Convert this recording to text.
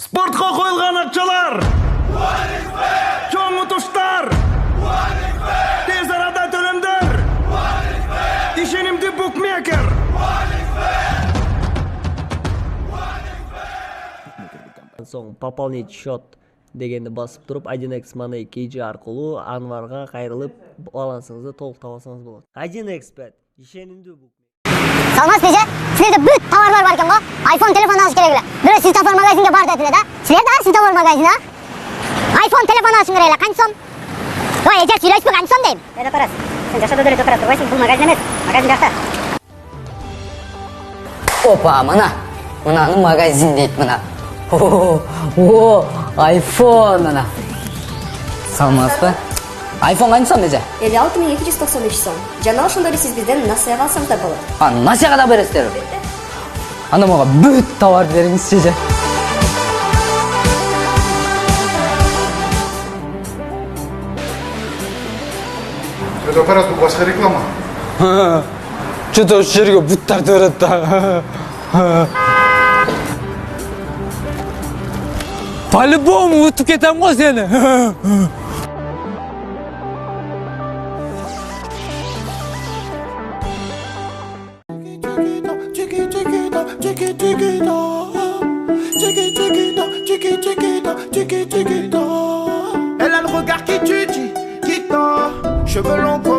Спортқа қойылған ақшалар, чоң ұтыштар, тез арада төлемдер, ишенимді букмекер. Соң пополнить счет дегенді басып тұрып 1x Money KG арқылы Анварға қайрылып балансыңызды толық табасаңыз болады. 1x Bet ишенимді букмекер. Салмас деже, сілерде бүт товарлар бар екен ғой. iPhone телефон алыш керек эле. Бирөө светофор магазинге бар дедиле да. Силер да светофор магазин, а? iPhone телефон алышың керек эле, канча сом? Ой, эже сүйлөшпө, канча сом дейм. Парас. Сен жашоодо деле турат турбайсың, бул магазин эмес. Магазин жакта. Опа, мынаны магазин дейт мына. О, iPhone мына. Салмас ба? iPhone қанша сом эже? 56.295 сом. Жана ошондо эле сиз бизден насыяга алсаңыздар болот. Насыяга да бересиздер? Анда мага бүт товар бериңиз эже. Это Парас, бул башка реклама. Что-то ошол жерге буттарды берет да. По-любому утуп кетем го сени. Elle a le regard qui tue, qui tord, cheveux longs.